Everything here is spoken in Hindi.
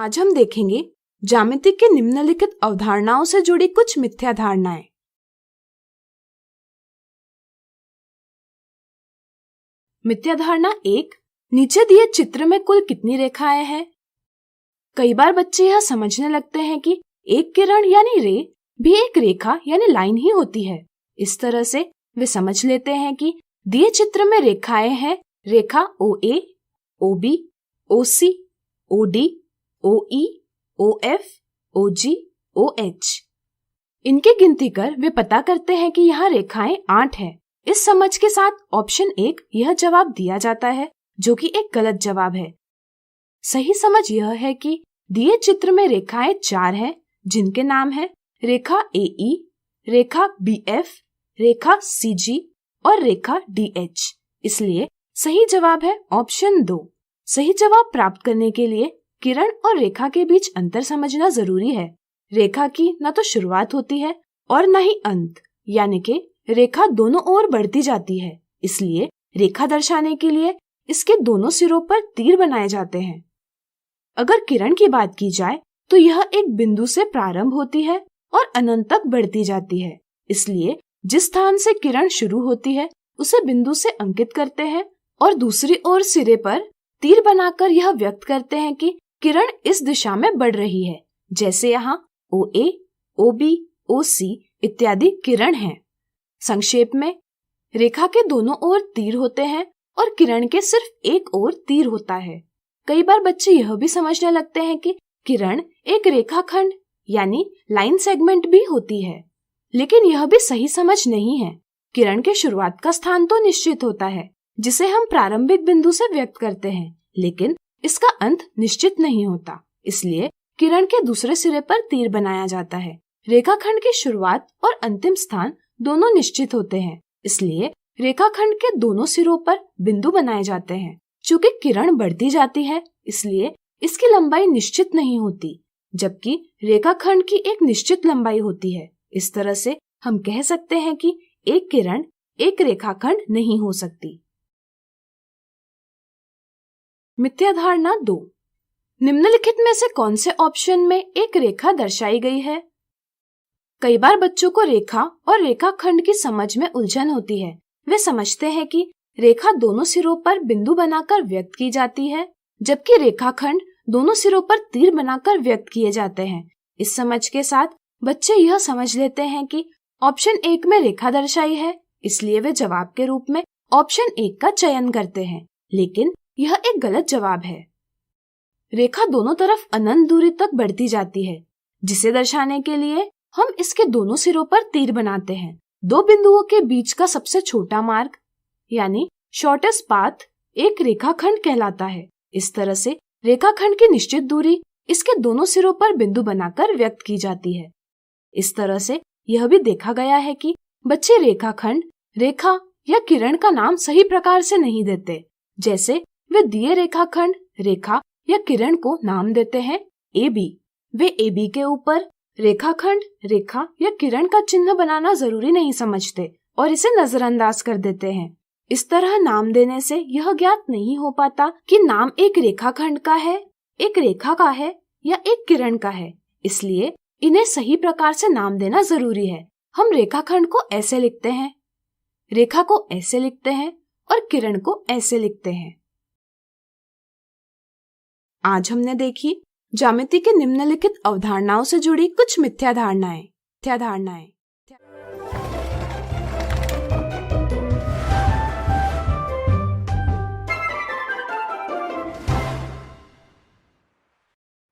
आज हम देखेंगे ज्यामिति के निम्नलिखित अवधारणाओं से जुड़ी कुछ मिथ्या धारणाएं। मिथ्या धारणा 1, नीचे दिए चित्र में कुल कितनी रेखाएं हैं? कई बार बच्चे यह समझने लगते हैं कि एक किरण यानी रे भी एक रेखा यानी लाइन ही होती है। इस तरह से वे समझ लेते हैं कि दिए चित्र में रेखाएं हैं रेखा OA, OB, OC, OD, OE, OF, OG, OH। इनकी गिनती कर वे पता करते हैं कि यहाँ रेखाएं 8 हैं। इस समझ के साथ ऑप्शन 1 यह जवाब दिया जाता है, जो कि एक गलत जवाब है। सही समझ यह है कि दिए चित्र में रेखाएं 4 हैं, जिनके नाम है रेखा AE, रेखा BF, रेखा CG और रेखा DH। इसलिए सही जवाब है ऑप्शन 2। सही जवाब प्राप्त करने के लिए किरण और रेखा के बीच अंतर समझना जरूरी है। रेखा की न तो शुरुआत होती है और न ही अंत, यानी कि रेखा दोनों ओर बढ़ती जाती है। इसलिए रेखा दर्शाने के लिए इसके दोनों सिरों पर तीर बनाए जाते हैं। अगर किरण की बात की जाए तो यह एक बिंदु से प्रारंभ होती है और अनंत तक बढ़ती जाती है। इसलिए जिस स्थान से किरण शुरू होती है उसे बिंदु से अंकित करते हैं और दूसरी ओर सिरे पर तीर बनाकर यह व्यक्त करते हैं कि किरण इस दिशा में बढ़ रही है। जैसे यहाँ OA, OB, OC इत्यादि किरण हैं। संक्षेप में रेखा के दोनों ओर तीर होते हैं और किरण के सिर्फ एक ओर तीर होता है। कई बार बच्चे यह भी समझने लगते हैं कि किरण एक रेखाखंड यानी लाइन सेगमेंट भी होती है, लेकिन यह भी सही समझ नहीं है। किरण के शुरुआत का स्थान तो निश्चित होता है, जिसे हम प्रारंभिक बिंदु से व्यक्त करते हैं, लेकिन इसका अंत निश्चित नहीं होता। इसलिए किरण के दूसरे सिरे पर तीर बनाया जाता है। रेखाखंड की शुरुआत और अंतिम स्थान दोनों निश्चित होते हैं, इसलिए रेखाखंड के दोनों सिरों पर बिंदु बनाए जाते हैं। चूँकि किरण बढ़ती जाती है, इसलिए इसकी लंबाई निश्चित नहीं होती, जबकि रेखाखंड की एक निश्चित लंबाई होती है। इस तरह से हम कह सकते हैं कि एक किरण एक रेखाखंड नहीं हो सकती। मिथ्या धारणा 2, निम्नलिखित में से कौन से ऑप्शन में एक रेखा दर्शाई गई है? कई बार बच्चों को रेखा और रेखाखंड की समझ में उलझन होती है। वे समझते हैं कि रेखा दोनों सिरों पर बिंदु बनाकर व्यक्त की जाती है, जबकि रेखाखंड दोनों सिरों पर तीर बनाकर व्यक्त किए जाते हैं। इस समझ के साथ बच्चे यह समझ लेते हैं कि ऑप्शन 1 में रेखा दर्शाई है, इसलिए वे जवाब के रूप में ऑप्शन 1 का चयन करते हैं, लेकिन यह एक गलत जवाब है। रेखा दोनों तरफ अनंत दूरी तक बढ़ती जाती है, जिसे दर्शाने के लिए हम इसके दोनों सिरों पर तीर बनाते हैं। दो बिंदुओं के बीच का सबसे छोटा मार्ग यानी शॉर्टेस्ट पाथ एक रेखाखंड कहलाता है। इस तरह से रेखाखंड की निश्चित दूरी इसके दोनों सिरों पर बिंदु बनाकर व्यक्त की जाती है। इस तरह से यह भी देखा गया है कि बच्चे रेखाखंड, रेखा या किरण का नाम सही प्रकार से नहीं देते। जैसे वे दिए रेखाखंड, रेखा या किरण को नाम देते हैं AB। वे AB के ऊपर रेखाखंड, रेखा या किरण का चिन्ह बनाना जरूरी नहीं समझते और इसे नजरअंदाज कर देते हैं। इस तरह नाम देने से यह ज्ञात नहीं हो पाता कि नाम एक रेखाखंड का है, एक रेखा का है या एक किरण का है। इसलिए इन्हें सही प्रकार से नाम देना जरूरी है। हम रेखाखंड को ऐसे लिखते हैं, रेखा को ऐसे लिखते हैं और किरण को ऐसे लिखते हैं। आज हमने देखी ज्यामिति के निम्नलिखित अवधारणाओं से जुड़ी कुछ मिथ्या धारणाएं।